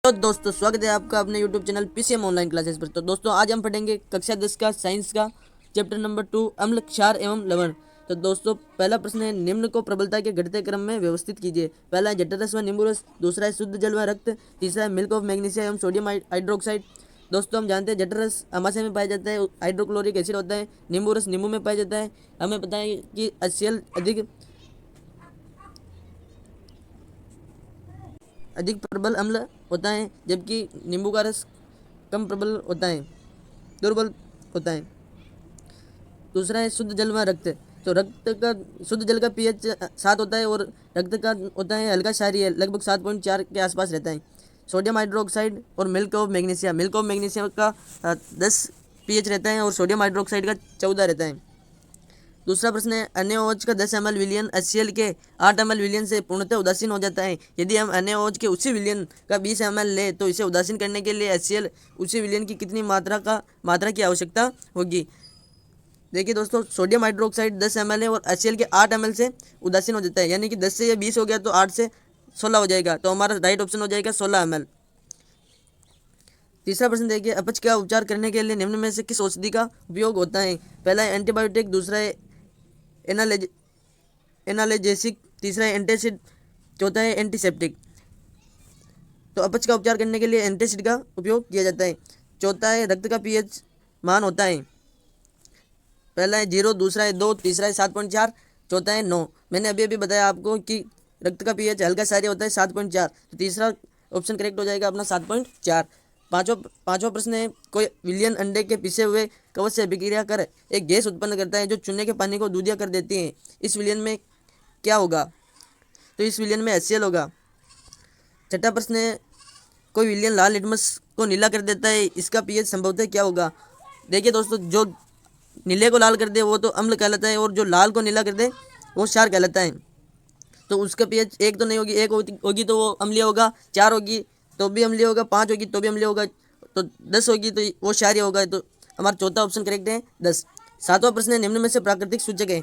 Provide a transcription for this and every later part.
तो दोस्तों स्वागत है आपका अपने YouTube channel PCM online classes पर। तो दोस्तों आज हम पढ़ेंगे कक्षा 10 का साइंस का चैप्टर नंबर 2 अम्ल क्षार एवं लवण। तो दोस्तों पहला प्रश्न है, निम्न को प्रबलता के घटते क्रम में व्यवस्थित कीजिए। पहला है जठररस व नींबू रस, दूसरा है शुद्ध जल व रक्त, तीसरा है मिल्क ऑफ मैग्नीशिया एवं सोडियम हाइड्रोक्साइड। दोस्तों हम जानते हैं जठररस अमाशय में पाया जाता है, हाइड्रोक्लोरिक एसिड होता है। नींबू रस नींबू में पाया जाता है। हमें पता है कि HCl अधिक प्रबल अम्ल होता है, जबकि नींबू का रस कम प्रबल होता है, दुर्बल होता है। दूसरा है शुद्ध जल व रक्त। तो रक्त का शुद्ध जल का पीएच 7 होता है और रक्त का होता है हल्का क्षारीय, लगभग 7.4 के आसपास रहता है। सोडियम हाइड्रोक्साइड और मिल्क ऑफ मैग्नीशिया का 10 पीएच रहता है और सोडियम हाइड्रोक्साइड का 14 रहता है। दूसरा प्रश्न है, NaOH का 10 ml विलियन HCl के 8 ml विलियन से पूर्णतः उदासीन हो जाता है। यदि हम NaOH के उसी विलियन का 20 ml ले तो इसे उदासीन करने के लिए HCl उसी विलियन की कितनी मात्रा की आवश्यकता होगी। देखिए दोस्तों, सोडियम हाइड्रोक्साइड 10 ml है और HCl के 8 ml से उदासीन हो जाता है, यानी कि 10 से ये 20 हो गया तो 8 से 16 हो जाएगा। तो हमारा राइट ऑप्शन हो जाएगा 16 ml। तीसरा प्रश्न देखिए, अपच का उपचार करने के लिए निम्न में से किस औषधि का उपयोग होता है। पहला है एंटीबायोटिक, दूसरा है एनाल्जेसिक, तीसरा है एंटासिड, चौथा है एंटीसेप्टिक। तो अपच का उपचार करने के लिए एंटासिड का उपयोग किया जाता है। चौथा है रक्त का पीएच मान होता है, पहला है 0, दूसरा है 2, तीसरा है 7.4, चौथा है 9। मैंने अभी बताया आपको कि रक्त का पीएच हल्का क्षारीय होता है 7.4, तो तीसरा ऑप्शन करेक्ट हो जाएगा अपना 7.4। पांचवा प्रश्न है, कोई विलियन अंडे के पिसे हुए कवच से अभिक्रिया कर एक गैस उत्पन्न करता है जो चूने के पानी को दूधिया कर देती है। इस विलियन में क्या होगा? तो इस विलियन में HCl होगा। छठा प्रश्न है, कोई विलियन लाल लिटमस को नीला कर देता है, इसका पीएच संभवतः क्या होगा। देखिए दोस्तों, जो नीले को लाल कर दे वो तो अम्ल कहलाता है और जो लाल को नीला कर दे वो क्षार कहलाता है। तो उसका पीएच 1 तो नहीं होगी, 1 होगी तो वो अम्लीय होगा, 4 होगी तो भी अम्लीय होगा, 5 होगी तो भी अम्लीय होगा, तो 10 होगी तो वो क्षारीय होगा। तो हमारा चौथा ऑप्शन करेक्ट है 10। सातवां प्रश्न है, निम्न में से प्राकृतिक सूचक है।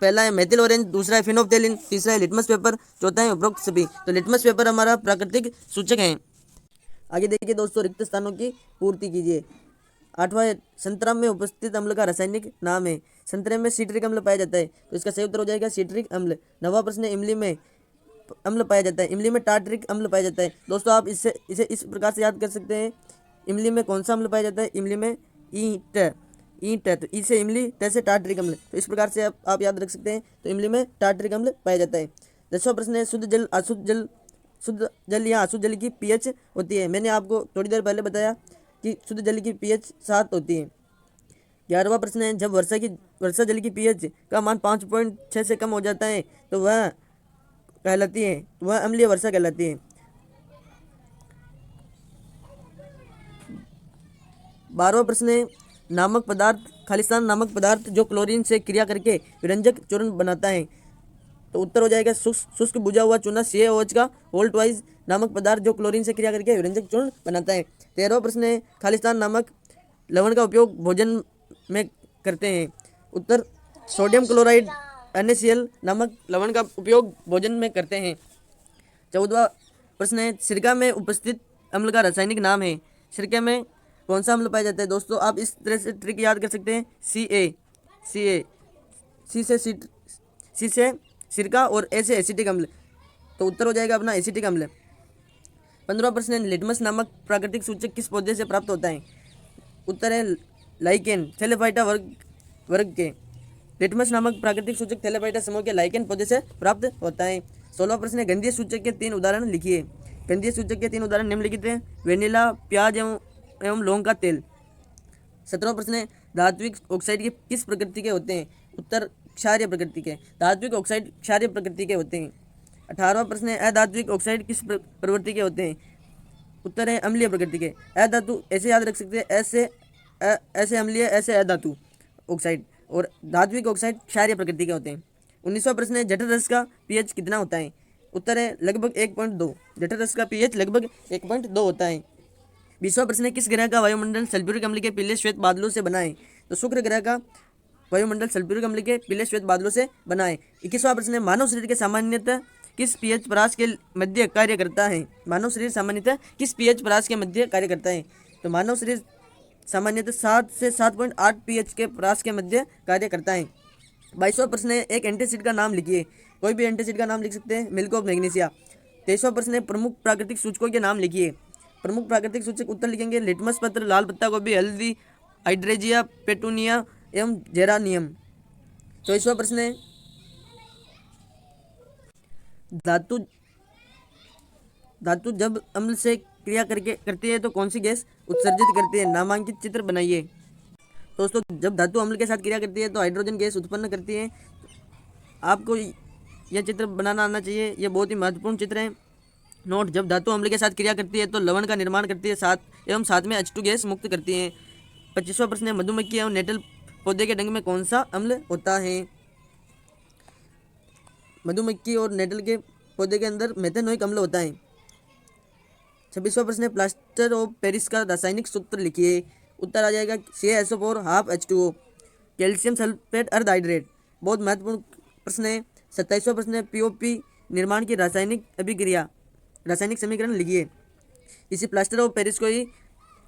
पहला है मेथिल ऑरेंज, दूसरा है फिनोप्थेलिन, तीसरा है लिटमस पेपर, चौथा है उपरोक्त सभी। तो लिटमस पेपर हमारा प्राकृतिक सूचक है। आगे देखिए दोस्तों, रिक्त स्थानों की पूर्ति कीजिए। आठवां है, संतरा में उपस्थित अम्ल का रासायनिक नाम है। संतरे में सीट्रिक अम्ल पाया जाता है, तो इसका सही उत्तर हो जाएगा सीट्रिक अम्ल। नवा प्रश्न है, इमली में अम्ल पाया जाता है, इमली में टार्टरिक अम्ल पाया जाता है। दोस्तों आप इसे इस प्रकार से याद कर सकते हैं, इमली में कौन सा अम्ल पाया जाता है, इमली में ईंट है, तो इसे इमली तैसे टार्टरिक अम्ल, तो इस प्रकार से आप याद रख सकते हैं। तो इमली में टार्टरिक अम्ल पाया जाता है। 10वां प्रश्न है, शुद्ध जल या अशुद्ध जल की पीएच होती है। मैंने आपको थोड़ी देर पहले बताया कि शुद्ध जल की पीएच 7 होती है। 11वां प्रश्न है, जब वर्षा जल की पीएच का मान 5.6 से कम हो जाता है तो वह कहलाती है, वह अम्लीय वर्षा कहलाती है। 12वां प्रश्न है, खालिस्तान नामक पदार्थ जो क्लोरीन से क्रिया करके विरंजक चूर्ण बनाता है। तो उत्तर हो जाएगा शुष्क बुझा हुआ चूना CaOH का वोल्ट वाइज नामक पदार्थ जो क्लोरीन से क्रिया करके विरंजक चूर्ण बनाता है। 13वां प्रश्न है, खालिस्तान नामक लवण का उपयोग भोजन में करते हैं। उत्तर सोडियम क्लोराइड NaCl नामक लवण का उपयोग भोजन में करते हैं। 14वां प्रश्न है, सिरका में उपस्थित अम्ल का रासायनिक नाम है। सिरके में कौन सा अम्ल पाया जाता है। दोस्तों आप इस तरह से ट्रिक याद कर सकते हैं, सी से सिरका और ए से एसिटिक अम्ल, तो उत्तर हो जाएगा अपना एसिटिक अम्ल। 15वां प्रश्न है, लिटमस नामक प्राकृतिक सूचक किस पौधे से प्राप्त होता है। उत्तर है लाइकेन, थैलेफाइटा वर्ग के। लिटमस नामक प्राकृतिक सूचक थैलेफाइटा समूह के लाइकेन पौधे से प्राप्त होता है। 16वां प्रश्न है, गंधीय सूचक के 3 उदाहरण लिखिए। गंधीय सूचक के 3 उदाहरण निम्नलिखित हैं, वेनिला, प्याज एवं लौंग का तेल। 17वां प्रश्न है, धात्विक ऑक्साइड के किस प्रकृति के होते हैं। उत्तर क्षारीय प्रकृति के। धात्विक ऑक्साइड क्षारीय प्रकृति के होते हैं। 18वां प्रश्न है, अधात्विक ऑक्साइड किस प्रवृत्ति के होते हैं। उत्तर है अम्लीय प्रकृति के। अधातु ऐसे याद रख सकते हैं, ऐसे अम्लीय, ऐसे अधातु ऑक्साइड, और धात्विक ऑक्साइड क्षारीय प्रकृति के होते हैं। 19वां प्रश्न है, जठर रस का पीएच कितना होता है। उत्तर है लगभग 1.2। जठर रस का पीएच लगभग 1.2 होता है। 20वां प्रश्न है, किस ग्रह का वायुमंडल सल्फ्यूरिक अम्ल के पीले श्वेत बादलों से बना है। तो शुक्र ग्रह का वायुमंडल सल्फ्यूरिक अम्ल के पीले श्वेत बादलों से बना है। 21वां प्रश्न है, मानव शरीर के सामान्यतः किस पीएच परास के मध्य कार्य करता है? मानव शरीर सामान्यतः किस पीएच परास के मध्य कार्य करता है? तो मानव शरीर सामान्यतः 7 से 7.8 पीएच के परास के मध्य कार्य करता है। 22वां प्रश्न है, एक एंटासिड का नाम लिखिए। कोई भी एंटासिड का नाम लिख सकते हैं, मिल्क ऑफ मैग्नीशिया। 23वां प्रश्न है, प्रमुख प्राकृतिक सूचकों के नाम लिखिए। प्रमुख प्राकृतिक सूचक उत्तर लिखेंगे लिटमस पत्र, लाल पत्ता गोभी, हल्दी, हाइड्रेजिया, पेटूनिया एवं जेरानियम। 24वां प्रश्न है, धातु धातु जब अम्ल से क्रिया करती है तो कौन सी गैस उत्सर्जित करती है? नामांकित चित्र बनाइए। दोस्तों, जब धातु अम्ल के साथ क्रिया करती है तो हाइड्रोजन गैस उत्पन्न करती है। आपको यह चित्र बनाना आना चाहिए, यह बहुत ही महत्वपूर्ण चित्र है। नोट, जब धातु अम्ल के साथ क्रिया करती है तो लवण का निर्माण करती है साथ में H2 गैस मुक्त करती है। 25वां प्रश्न है, मधुमक्खी एवं नेटल पौधे के डंक में कौन सा अम्ल होता है? मधुमक्खी और नेटल के पौधे के अंदर मेथेनोइक अम्ल होता है। 26वां प्रश्न है, प्लास्टर ऑफ पेरिस का रासायनिक सूत्र लिखिए। उत्तर आ जाएगा CaSO4 half H2O। Calcium sulphate अर्ध हाइड्रेट। बहुत महत्वपूर्ण प्रश्न है। 27वां प्रश्न है, POP निर्माण की रासायनिक समीकरण लिखिए। इसी प्लास्टर ऑफ पेरिस को ही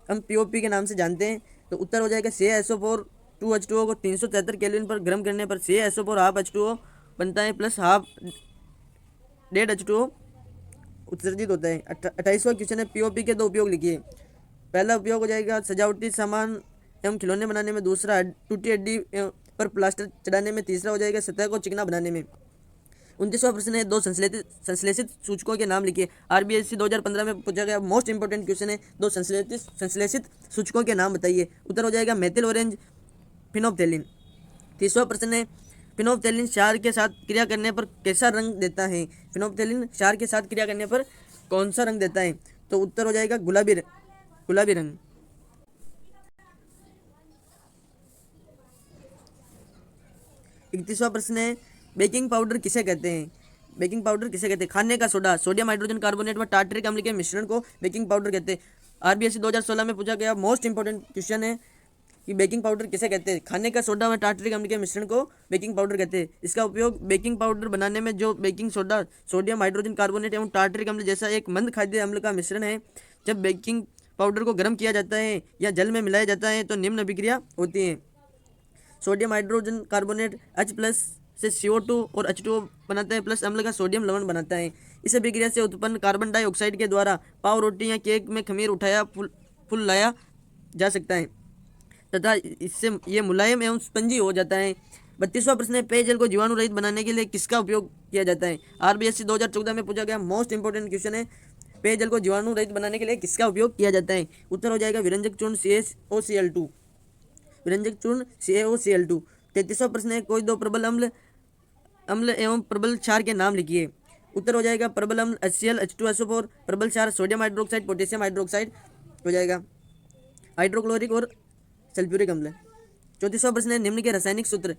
हम POP के नाम से जानते हैं। तो उत्तर हो जाएगा CaSO4 2H2O को 373 केल्विन पर गर्म करने पर CaSO4 हाफ H2O बनता है प्लस हाफ डेड H2O उत्सर्जित होता है। 28वां क्वेश्चन है, POP के दो उपयोग लिखिए। पहला उपयोग हो जाएगा सजावटी सामान एवं खिलौने बनाने में, दूसरा टूटी हड्डी पर प्लास्टर चढ़ाने में, तीसरा हो जाएगा सतह को चिकना बनाने में। 29वां प्रश्न है, दो संश्लेषित सूचकों के नाम लिखिए। RBSC 2015 में पूछा गया मोस्ट इंपोर्टेंट क्वेश्चन है, दो संश्लेषित सूचकों के नाम बताइए। उत्तर हो जाएगा मेथिल ऑरेंज, फिनोप्थेलिन। 30वां प्रश्न है, फिनोप्थेलिन क्षार के साथ क्रिया करने पर कैसा रंग देता है? फिनोप्थेलिन क्षार के साथ क्रिया करने पर कौन सा रंग देता है? तो उत्तर हो जाएगा गुलाबी रंग। 31वां प्रश्न है, बेकिंग पाउडर किसे कहते हैं? बेकिंग पाउडर किसे कहते हैं? खाने का सोडा, सोडियम हाइड्रोजन कार्बोनेट व टार्टरिक अम्ल के मिश्रण को बेकिंग पाउडर कहते हैं। RBSC 2016 में पूछा गया मोस्ट इंपोर्टेंट क्वेश्चन है कि बेकिंग पाउडर किसे कहते हैं? खाने का सोडा व टार्टरिक अम्ल के मिश्रण को बेकिंग पाउडर कहते हैं। इसका उपयोग बेकिंग पाउडर बनाने में जो baking soda, sodium hydrogen carbonate एवं टार्टरिक अम्ल जैसा एक मंद खाद्य अम्ल का मिश्रण है, जब बेकिंग पाउडर को गर्म किया जाता है या जल में मिलाया जाता है तो निम्न अभिक्रिया होती है। सोडियम हाइड्रोजन कार्बोनेट H+ से CO2 और H2O बनाता है प्लस अम्ल का सोडियम लवण बनाता है। इस अभिक्रिया से उत्पन्न कार्बन डाइऑक्साइड के द्वारा पाव, रोटी या केक में खमीर उठाया फुल लाया जा सकता है तथा इससे ये मुलायम एवं स्पंजी हो जाता है। 32वां प्रश्न है, पेयजल को जीवाणु रहित बनाने के लिए किसका उपयोग किया जाता है? RBSC 2014 में पूछा गया मोस्ट इंपोर्टेंट क्वेश्चन है, पेयजल को जीवाणु रहित बनाने के लिए किसका उपयोग किया जाता है? उत्तर हो जाएगा विरंजक चूर्ण CaOCl2। विरंजक चूर्ण CaOCl2। 33वां प्रश्न है, कोई दो प्रबल अम्ल एवं प्रबल क्षार के नाम लिखिए। उत्तर हो जाएगा प्रबल अम्ल HCl H2SO4, प्रबल क्षार सोडियम हाइड्रोक्साइड, पोटेशियम हाइड्रोक्साइड हो जाएगा, हाइड्रोक्लोरिक और सल्फ्यूरिक अम्ल। 34वां प्रश्न है, निम्न के रासायनिक सूत्र।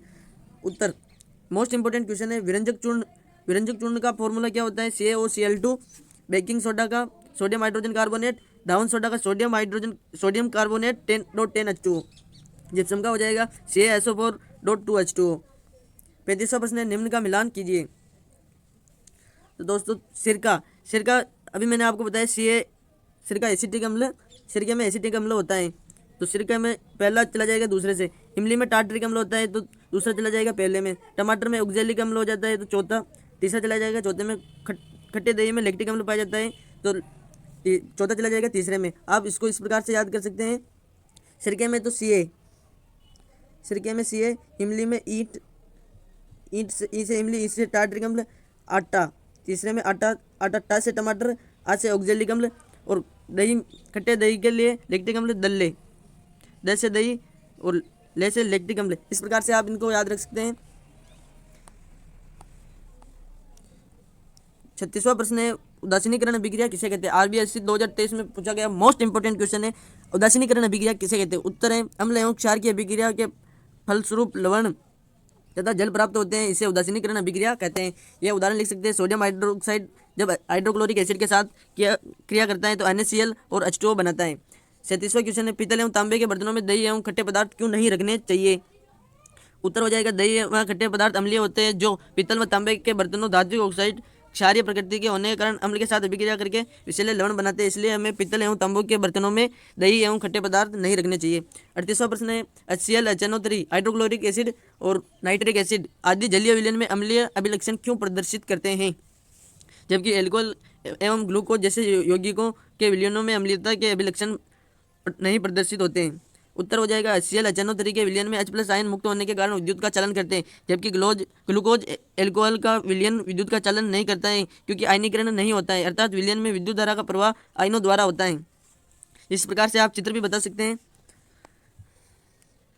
उत्तर मोस्ट इंपोर्टेंट क्वेश्चन है, विरंजक चूर्ण का फॉर्मूला क्या होता है? CaOCl2। बेकिंग सोडा का sodium hydrogen carbonate, down soda का सोडियम कार्बोनेट 10.10 H2O। जिप्सम का हो जाएगा CaSO4.2 H2O। 35वां प्रश्न है, निम्न का मिलान कीजिए। तो दोस्तों, सिरका अभी मैंने आपको बताया सिरका एसिटिक अम्ल, सिरके में एसिटिक अम्ल होता है तो सिरके में पहला चला जाएगा दूसरे से। इमली में टार्टरिक अम्ल होता है तो दूसरा चला जाएगा पहले में। टमाटर में ऑक्जेलिक अम्ल हो जाता है तो तीसरा चला जाएगा चौथे में। खट्टे दही में लैक्टिक अम्ल पाया जाता है तो चौथा चला जाएगा तीसरे में। आप इसको इस प्रकार से याद कर सकते हैं, सिरके में तो Ca, इमली में ईट से इमली, ईट से टार्टरिक अम्ल, आटा, तीसरे में आटा से टमाटर, आ से ऑक्जेलिक अम्ल, और दही, खट्टे दही के लिए लैक्टिक अम्ल, द से दही और ले से लैक्टिक अम्ल। इस प्रकार से आप इनको याद रख सकते हैं। 36वां प्रश्न है, उदासीनीकरण अभिक्रिया किसे कहते हैं? RBSC 2023 में पूछा गया मोस्ट इंपोर्टेंट क्वेश्चन है, उदासीनीकरण अभिक्रिया किसे कहते हैं? उत्तर है अम्ल एवं क्षार की अभिक्रिया के फलस्वरूप लवण तथा जल प्राप्त होते हैं, इसे उदासीनीकरण अभिक्रिया कहते हैं। यह उदाहरण लिख सकते हैं, सोडियम हाइड्रोक्साइड जब हाइड्रोक्लोरिक एसिड के साथ क्रिया करता है तो NaCl और H2O बनाता है। 37वां क्वेश्चन है, पीतल एवं तांबे के बर्तनों में दही एवं खट्टे पदार्थ क्यों नहीं रखने चाहिए? उत्तर हो जाएगा दही व खट्टे पदार्थ अम्लीय होते हैं, जो पीतल व तांबे के बर्तनों धात्विक ऑक्साइड क्षारीय प्रकृति के होने के कारण अम्ल के साथ अभिक्रिया करके विषैले लवण बनाते हैं। इसलिए हमें पीतल एवं तांबू के बर्तनों में दही एवं खट्टे पदार्थ नहीं रखने चाहिए। 38वां प्रश्न है HCl, HNO3, हाइड्रोक्लोरिक एसिड और नाइट्रिक एसिड आदि जलीय विलयन में अम्लीय अभिलक्षण क्यों प्रदर्शित करते हैं, जबकि एल्कोहल एवं ग्लूकोज जैसे यौगिकों के विलयनों में अम्लीयता के अभिलक्षण नहीं प्रदर्शित होते हैं। उत्तर हो जाएगा HCl, HNO3 के विलयन में H+ आयन मुक्त होने के कारण विद्युत का चालन करते हैं, जबकि ग्लूकोज एल्कोहल का विलयन विद्युत का चालन नहीं करता है क्योंकि आयनीकरण नहीं होता है, अर्थात विलयन में विद्युत धारा का प्रवाह आयनों द्वारा होता है। इस प्रकार से आप चित्र भी बता सकते हैं।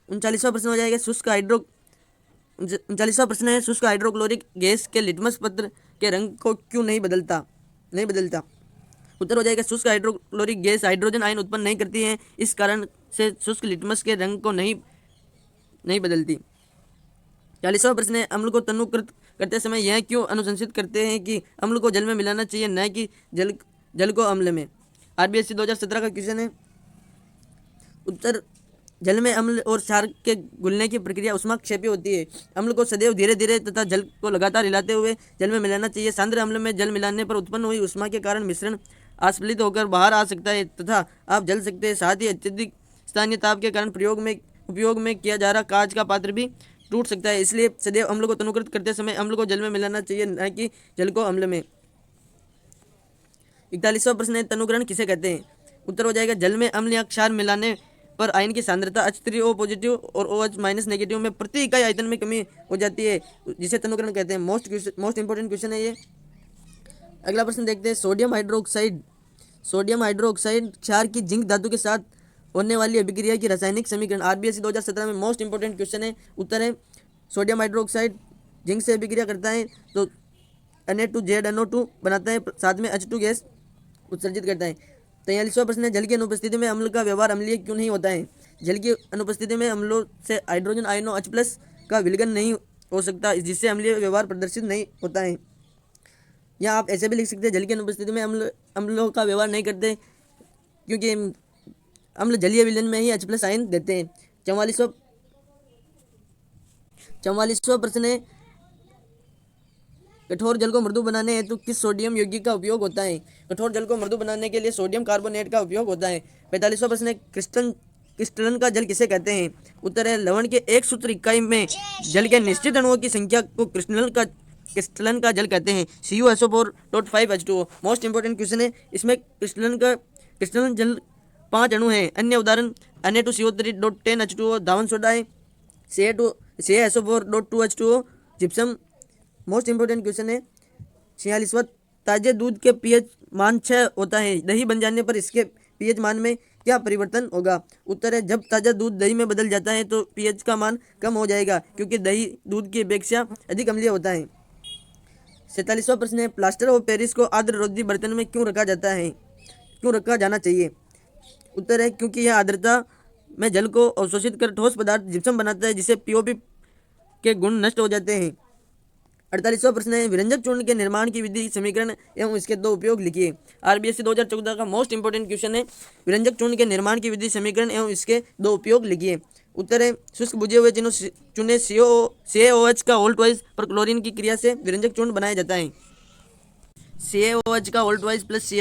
39वां प्रश्न हो जाएगा शुष्क हाइड्रो 39वां प्रश्न है शुष्क हाइड्रोक्लोरिक गैस के लिटमस पत्र के रंग को क्यों नहीं बदलता। उत्तर हो जाएगा शुष्क हाइड्रोक्लोरिक गैस हाइड्रोजन आयन उत्पन्न नहीं करती है, इस कारण से शुष्क लिटमस के रंग को नहीं बदलती। 40वां प्रश्न है अम्ल को तनुकृत करते समय यह क्यों अनुशंसित करते हैं कि अम्ल को जल में मिलाना चाहिए, न कि जल को अम्ल में। RBSc 2017 का क्वेश्चन है। उत्तर जल में अम्ल और क्षार के घुलने की प्रक्रिया ऊष्माक्षेपी होती है। अम्ल को सदैव धीरे धीरे तथा जल को लगातार हिलाते हुए जल में मिलाना चाहिए। सांद्र अम्ल में जल मिलाने पर उत्पन्न हुई ऊष्मा के कारण मिश्रण आस्फलित होकर बाहर आ सकता है तथा आप जल सकते हैं। साथ ही अत्यधिक स्थानीय ताप के कारण उपयोग में किया जा रहा कांच का पात्र भी टूट सकता है। इसलिए सदैव अम्ल को तनुकृत करते समय अम्ल को जल में मिलाना चाहिए, न कि जल को अम्ल में। 41वां प्रश्न है तनुकरण किसे कहते हैं। उत्तर हो जाएगा जल में अम्ल या क्षार मिलाने पर आयन की सांद्रता H3O पॉजिटिव और OH माइनस नेगेटिव में प्रति इकाई आयतन में कमी हो जाती है, जिसे तनुकरण कहते हैं। मोस्ट इंपोर्टेंट क्वेश्चन है ये। अगला प्रश्न देखते हैं सोडियम हाइड्रोक्साइड क्षार की जिंक धातु के साथ होने वाली अभिक्रिया की रासायनिक समीकरण। RBSc 2017 में मोस्ट इंपोर्टेंट क्वेश्चन है। उत्तर है सोडियम हाइड्रोक्साइड जिंक से अभिक्रिया करता है तो Na2ZNO2 बनाता है, साथ में H2 गैस उत्सर्जित करता है। 43वां प्रश्न है जल की अनुपस्थिति में अम्ल का व्यवहार अम्लीय क्यों नहीं होता है। जल की अनुपस्थिति में अम्लों से हाइड्रोजन आयनों H+ का विलयन नहीं हो सकता, जिससे अम्लीय व्यवहार प्रदर्शित नहीं होता है। या आप ऐसे भी लिख सकते हैं जल की अनुपस्थिति में अम्लों का व्यवहार नहीं करते क्योंकि अम्ल जलीय विलयन में ही H+ आयन देते हैं। 44वां प्रश्न है कठोर जल को मृदु बनाने हेतु किस सोडियम यौगिक का उपयोग होता है। कठोर जल को मृदु बनाने के लिए सोडियम कार्बोनेट का उपयोग होता है। 45वां प्रश्न है क्रिस्टलन का जल किसे कहते हैं। उत्तर है लवण के एक सूत्र इकाई में जल के निश्चित अणुओं की संख्या को क्रिस्टलन का जल कहते हैं। CuSO4.5H2O मोस्ट इंपोर्टेंट क्वेश्चन है। इसमें क्रिस्टलन जल 5 अणु हैं। अन्य उदाहरण Na2CO3.10H2O धावन सोडा है, CaSO4.2H2O gypsum. Most important question है। 46वां ताजे दूध के pH मान 6 होता है, दही बन जाने पर इसके pH मान में क्या परिवर्तन होगा। उत्तर है जब ताज़ा दूध दही में बदल जाता है तो pH का मान कम हो जाएगा क्योंकि दही दूध की अपेक्षा अधिक अम्लीय होता है। 47वां प्रश्न है प्लास्टर ऑफ पेरिस को आर्द्र रोधी बर्तन में क्यों रखा जाना चाहिए। उत्तर है क्योंकि यह आर्द्रता में जल को अवशोषित कर ठोस पदार्थ जिप्सम बनाता है, जिससे POP के गुण नष्ट हो जाते हैं। 48वां प्रश्न है विरंजक चूर्ण के निर्माण की विधि समीकरण एवं इसके 2 उपयोग लिखिए। RBSc 2014 का मोस्ट इंपोर्टेंट क्वेश्चन है विरंजक चूर्ण के निर्माण की विधि समीकरण एवं इसके 2 उपयोग लिखिए। उत्तर है शुष्क बुझे हुए चूने CaOH का होल ट्वाइस पर क्लोरीन की क्रिया से विरंजक चूर्ण बनाया जाता है। CaOH का whole twice plus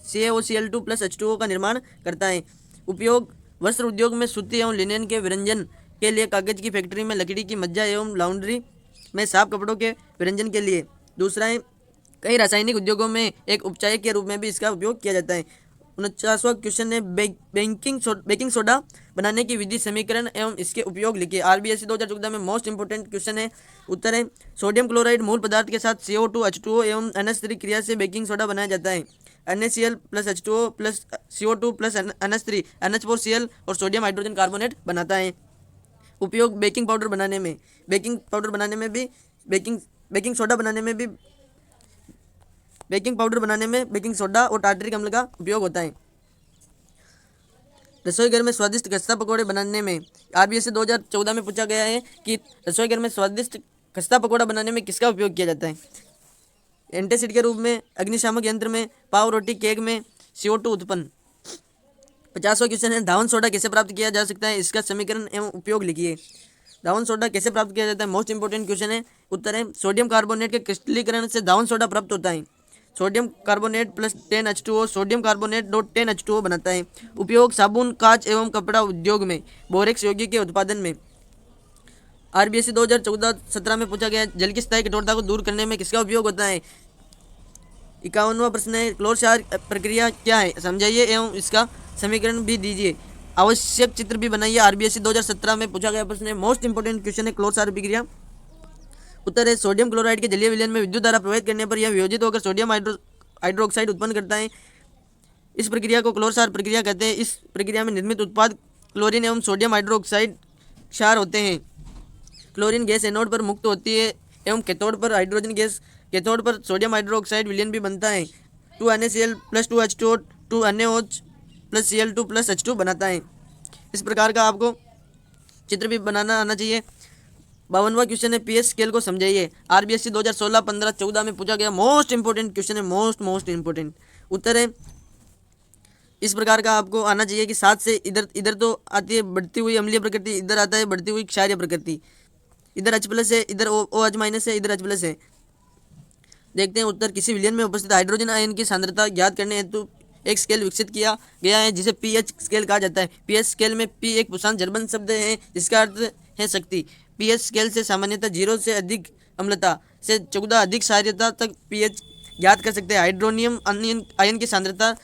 CaOCl2 plus H2O का निर्माण करता है। उपयोग वस्त्र उद्योग में सूती एवं लिनेन के विरंजन के लिए, कागज की फैक्ट्री में लकड़ी की मज्जा एवं लाउंड्री में साफ कपड़ों के विरंजन के लिए। दूसरा है कई रासायनिक उद्योगों में एक उपचायक के रूप में भी इसका उपयोग किया जाता है। 49वां क्वेश्चन है बेकिंग सोडा बनाने की विधि समीकरण एवं इसके उपयोग लिखिए। RBSc 2014 में मोस्ट इंपोर्टेंट क्वेश्चन है। उत्तर है सोडियम क्लोराइड मूल पदार्थ के साथ CO2 H2O एवं NH3 क्रिया से बेकिंग सोडा बनाया जाता है। NaCl plus H2O plus CO2 plus NH3 NH4Cl और सोडियम हाइड्रोजन कार्बोनेट बनाता है। उपयोग बेकिंग पाउडर बनाने में भी बेकिंग सोडा और टार्टरिक अम्ल का उपयोग होता है। रसोई घर में स्वादिष्ट खस्ता पकौड़े बनाने में RBSc 2014 में पूछा गया है कि रसोई घर में स्वादिष्ट खस्ता पकौड़ा बनाने में किसका उपयोग किया जाता है। एंटासिड के रूप में, अग्निशामक यंत्र में, पाव रोटी केक में, CO2 उत्पन्न। 50वां क्वेश्चन है धावन सोडा कैसे प्राप्त किया जा सकता है, इसका समीकरण एवं उपयोग लिखिए। धावन सोडा कैसे प्राप्त किया जाता है। मोस्ट इंपोर्टेंट क्वेश्चन है। उत्तर है सोडियम कार्बोनेट के क्रिस्टलीकरण से दाउन सोडा प्राप्त होता है। Sodium carbonate plus 10H2O sodium carbonate dot 10H2O बनाता है। उपयोग साबुन, कांच एवं कपड़ा उद्योग में बोरेक्स यौगिक के उत्पादन में। आरबीएससी 2014-17 में पूछा गया जल की स्थायी कठोरता को दूर करने में किसका उपयोग होता है। 51वां प्रश्न है क्लोरक्षार प्रक्रिया क्या है, समझाइए एवं इसका समीकरण भी दीजिए। आवश्यक चित्र भी बनाइए। आरबीएससी 2017 में पूछा गया प्रश्न है, मोस्ट इंपोर्टेंट क्वेश्चन है क्लोरक्षार प्रक्रिया। उत्तर है सोडियम क्लोराइड के जलीय विलयन में विद्युत धारा प्रवाहित करने पर यह वियोजित होकर सोडियम हाइड्रोक्साइड उत्पन्न करता है। इस प्रक्रिया को क्लोरक्षार प्रक्रिया कहते हैं। इस प्रक्रिया में निर्मित उत्पाद क्लोरीन एवं सोडियम हाइड्रोक्साइड क्षार होते हैं। क्लोरीन गैस एनोड पर मुक्त होती है एवं कैथोड पर हाइड्रोजन गैस, कैथोड पर सोडियम हाइड्रोक्साइड विलयन भी बनता है। 2NaCl plus 2H2O 2NaOH plus Cl2 plus H2 बनाता है। इस प्रकार का आपको चित्र भी बनाना आना चाहिए। 52वां क्वेश्चन है पीएच स्केल को समझाइए। आरबीएससी 2016, 15, 14 में पूछा गया मोस्ट इंपोर्टेंट क्वेश्चन है, मोस्ट इंपोर्टेंट। उत्तर है इस प्रकार का आपको आना चाहिए कि 7 से इधर तो आती है बढ़ती हुई अम्लीय प्रकृति, इधर आता है बढ़ती हुई क्षारीय प्रकृति, इधर H+ है, इधर OH- है, इधर H+ है। देखते हैं उत्तर। किसी विलयन में उपस्थित हाइड्रोजन आयन की सांद्रता ज्ञात करने हेतु एक स्केल विकसित किया गया है जिसे पीएच स्केल कहा जाता है। पीएच स्केल में पी एक पुरुषांक जर्मन शब्द है जिसका अर्थ है शक्ति। पीएच स्केल से सामान्यतः 0 से अधिक अम्लता से 14 अधिक क्षारीयता तक पीएच ज्ञात कर सकते हैं। हाइड्रोनियम आयन की सांद्रता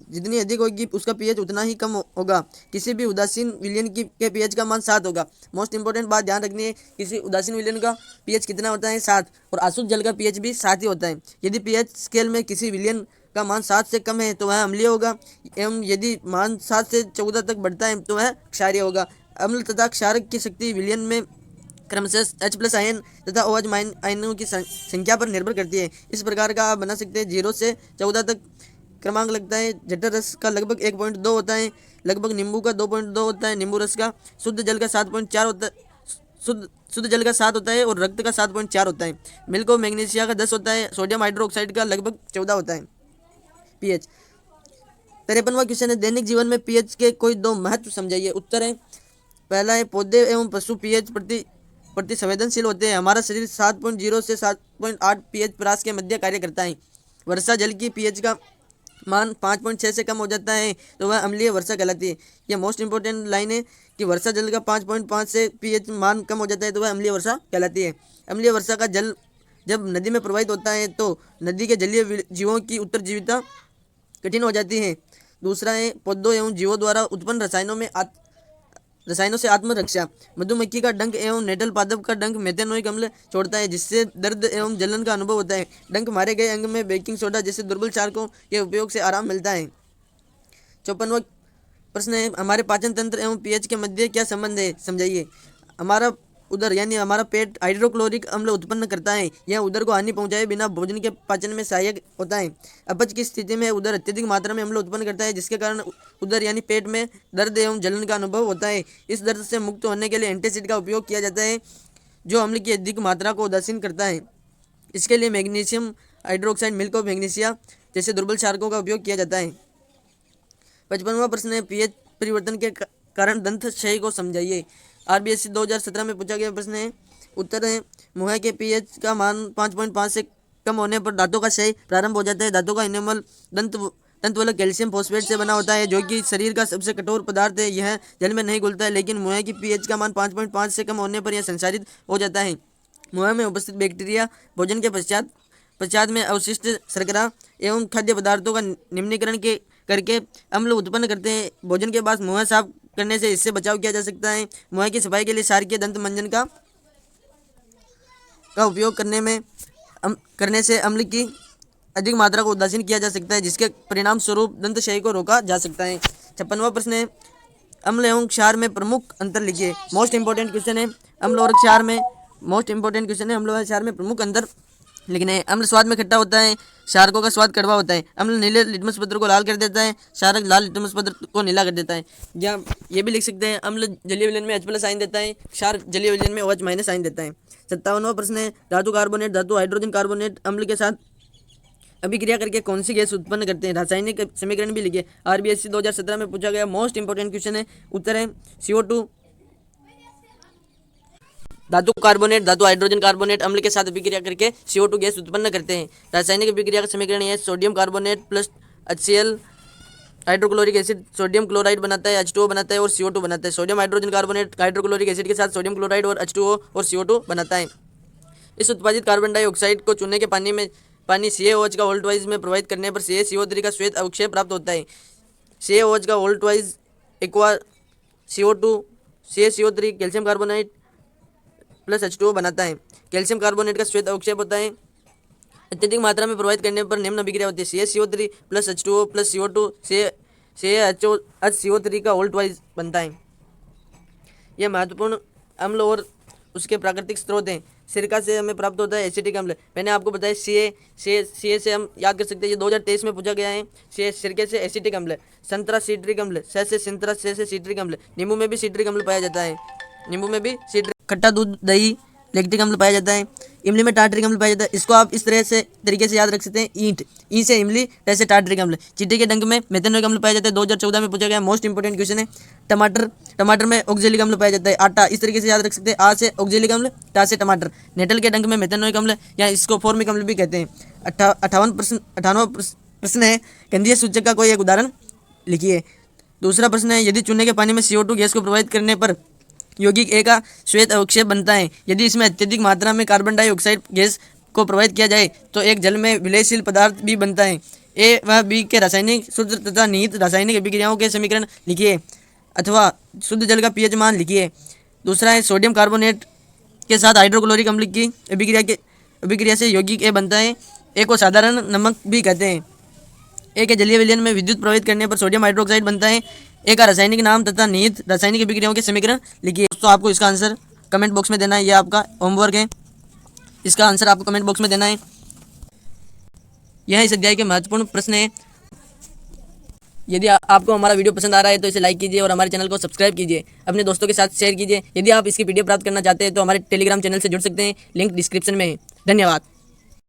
जितनी अधिक होगी उसका पीएच उतना ही कम होगा। किसी भी उदासीन विलयन के पीएच का मान 7 होगा। मोस्ट इंपोर्टेंट बात ध्यान रखनी है, किसी उदासीन विलयन का पीएच कितना होता है 7, और अशुद्ध जल का पीएच भी 7 ही होता है। यदि पीएच स्केल में किसी विलयन का मान 7 से कम है तो वह अम्लीय होगा एवं यदि मान 7 से 14 तक बढ़ता है तो वह क्षारीय होगा। अम्ल तथा क्षारक की शक्ति विलयन में क्रमशः H+ आयन तथा OH- आयनों की संख्या पर निर्भर करती है। इस प्रकार का आप बना सकते हैं। 0 से 14 तक क्रमांक लगता है। जठर रस का लगभग 1.2 होता है, लगभग नींबू का 2.2 होता है, नींबू रस का। शुद्ध जल का 7.4 होता है, शुद्ध जल का 7 होता है और रक्त का 7.4 होता है। मिल्क और मैग्नीशिया का 10 होता है। सोडियम हाइड्रोक्साइड का लगभग 14 होता है पीएच। 53वां क्वेश्चन है दैनिक जीवन में पीएच के कोई 2 महत्व समझाइए। उत्तर है पहला है पौधे एवं पशु पीएच प्रति संवेदनशील होते हैं। हमारा शरीर 7.0 से 7.8 पीएच परास के मध्य कार्य करता है। वर्षा जल की पीएच का मान 5.6 से कम हो जाता है तो वह अम्लीय वर्षा कहलाती है। यह मोस्ट इंपोर्टेंट लाइन है कि वर्षा जल का 5.5 से पीएच मान कम हो जाता है तो वह अम्लीय वर्षा कहलाती है। अम्लीय वर्षा का जल जब नदी में प्रवाहित होता है तो नदी के जलीय जीवों की उत्तरजीविता कठिन हो जाती है। दूसरा है पौधों एवं जीवों द्वारा उत्पन्न रसायनों से आत्मरक्षा। मधुमक्खी का डंक एवं नेटल पादप का डंक मेथेनोइक अम्ल छोड़ता है जिससे दर्द एवं जलन का अनुभव होता है। डंक मारे गए अंग में बेकिंग सोडा जैसे दुर्बल क्षारकों के उपयोग से आराम मिलता है। 54वां प्रश्न है हमारे पाचन तंत्र एवं पीएच के मध्य क्या संबंध है, समझाइए। हमारा उदर यानी हमारा पेट हाइड्रोक्लोरिक अम्ल उत्पन्न करता है। यह उदर को हानि पहुंचाए बिना भोजन के पाचन में सहायक होता है। अपच की स्थिति में उदर अत्यधिक मात्रा में अम्ल उत्पन्न करता है जिसके कारण उदर यानी पेट में दर्द एवं जलन का अनुभव होता है। इस दर्द से मुक्त होने के लिए एंटासिड का उपयोग किया जाता है जो अम्ल की अधिक मात्रा को उदासीन करता है। इसके लिए मैग्नीशियम हाइड्रोक्साइड, मिल्क और मैग्नीशिया जैसे दुर्बल क्षारकों का उपयोग किया जाता है। 55वां प्रश्न है पीएच परिवर्तन के कारण दंत क्षय को समझाइए। आरबीएससी 2017 में पूछा गया प्रश्न है। उत्तर है मुंह के पीएच का मान 5.5 से कम होने पर दांतों का क्षय प्रारंभ हो जाता है। दांतों का इनेमल दंतवल्क कैल्शियम फॉस्फेट से बना होता है जो कि शरीर का सबसे कठोर पदार्थ है। यह जल में नहीं घुलता है लेकिन मुंह की पीएच का मान 5.5 से कम होने पर यह संसारित हो जाता है। मुंह में उपस्थित बैक्टीरिया भोजन के पश्चात में अवशिष्ट शर्करा एवं खाद्य पदार्थों का निम्नीकरण करके अम्ल उत्पन्न करते हैं। भोजन के बाद मुंह साफ करने से इससे बचाव किया जा सकता है। मुंह की सफाई के लिए क्षारकीय दंत मंजन का उपयोग करने से अम्ल की अधिक मात्रा को उदासीन किया जा सकता है जिसके परिणाम स्वरूप दंत क्षय को रोका जा सकता है। 56वां प्रश्न है अम्ल एवं क्षार में प्रमुख अंतर लिखिए। मोस्ट इंपोर्टेंट क्वेश्चन है अम्ल और क्षार में प्रमुख अंतर लिखने हैं। अम्ल स्वाद में खट्टा होता है, क्षारकों का स्वाद कड़वा होता है। अम्ल नीले लिटमस पत्र को लाल कर देता है, क्षारक लाल लिटमस पत्र को नीला कर देता है। या ये भी लिख सकते हैं अम्ल जलीय विलयन में H+ आयन देता है, क्षार जलीय विलयन में OH- आयन देता है। 57वां प्रश्न है धातु कार्बोनेट धातु हाइड्रोजन कार्बोनेट अम्ल के साथ अभिक्रिया करके कौन सी गैस उत्पन्न करते हैं, रासायनिक समीकरण भी लिखिए। आरबीएससी 2017 में पूछा गया मोस्ट इंपोर्टेंट क्वेश्चन है। उत्तर है CO2 धातु कार्बोनेट, धातु हाइड्रोजन कार्बोनेट अम्ल के साथ अभिक्रिया करके CO2 गैस उत्पन्न करते हैं। रासायनिक अभिक्रिया का समीकरण है sodium carbonate plus HCl hydrochloric acid sodium chloride बनाता है, H2O बनाता है और CO2 बनाता है। Sodium hydrogen carbonate hydrochloric acid के साथ सोडियम क्लोराइड और H2O और CO2 बनाता है। इस उत्पादित कार्बन डाइऑक्साइड को चूने के पानी CaOH का वोल्टवाइज में प्रवाहित करने पर CaCO3 का श्वेत अवक्षय प्राप्त होता है। CaOH का वोल्टवाइज aqua CO2 CaCO3 calcium carbonate plus H2O बनाता है। कैल्शियम कार्बोनेट का श्वेत अवक्षेप होता है। अत्यधिक मात्रा में प्रवाहित करने पर निम्न अभिक्रिया होती है। CaCO3 plus H2O plus CO2 HCO3 का वोल्टवाइज बनता है। यह महत्वपूर्ण अम्ल और उसके प्राकृतिक स्रोत हैं। सिरका से हमें प्राप्त होता है एसिटिक अम्ल। मैंने आपको बताया CA से हम याद कर सकते हैं, ये 2023 में पूछा गया है। सिरके से एसिटिक अम्ल। संतरा सीट्रिक अम्ल, से संतरा से सीट्रिक अम्ल। नींबू में भी सीट्रिक अम्ल पाया जाता है। नींबू में भी सीट्रिक, खट्टा दूध दही लैक्टिक अम्ल पाया जाता है। इमली में टार्टरिक अम्ल पाया जाता है। इसको आप इस तरीके से याद रख सकते हैं, ई से इमली, ट से टार्टरिक अम्ल। चींटी के डंक में मेथेनोइक अम्ल पाया जाता है। 2014 में पूछा गया, मोस्ट इंपोर्टेंट क्वेश्चन है। टमाटर में ऑक्जेलिक अम्ल पाया जाता है। आटा इस तरीके से याद रख सकते हैं, आ से ऑक्जेलिक अम्ल, टा से टमाटर। नेटल के डंक में मेथेनोइक अम्ल या इसको फॉर्मिक अम्ल भी कहते हैं। 58वां प्रश्न है, गंधीय सूचक का कोई एक उदाहरण लिखिए। दूसरा प्रश्न है, यदि चूने के पानी में CO2 गैस को प्रवाहित करने पर यौगिक ए का श्वेत अवक्षेप बनता है। यदि इसमें अत्यधिक मात्रा में कार्बन डाइऑक्साइड गैस को प्रवाहित किया जाए तो एक जल में विलयशील पदार्थ भी बनता है। ए व बी के रासायनिक सूत्र तथा निहित रासायनिक अभिक्रियाओं के समीकरण लिखिए अथवा शुद्ध जल का pH मान लिखिए। दूसरा है, सोडियम कार्बोनेट के साथ हाइड्रोक्लोरिक अम्ल की अभिक्रिया से यौगिक ए बनता है। ए को साधारण नमक भी कहते हैं। ए के जलीय विलयन में विद्युत प्रवाहित करने पर सोडियम हाइड्रोक्साइड बनता है। ए का रासायनिक नाम तथा निहित रासायनिक अभिक्रियाओं के समीकरण लिखिए। दोस्तों, आपको इसका आंसर कमेंट बॉक्स में देना है। यह आपका होमवर्क है, इसका आंसर आपको कमेंट बॉक्स में देना है। यह इस अध्याय के महत्वपूर्ण प्रश्न है। यदि आपको हमारा वीडियो पसंद आ रहा है तो इसे लाइक कीजिए और हमारे चैनल को सब्सक्राइब कीजिए। अपने दोस्तों के साथ शेयर कीजिए। यदि आप इसकी PDF प्राप्त करना चाहते हैं तो हमारे टेलीग्राम चैनल से जुड़ सकते हैं, लिंक डिस्क्रिप्शन में है। धन्यवाद।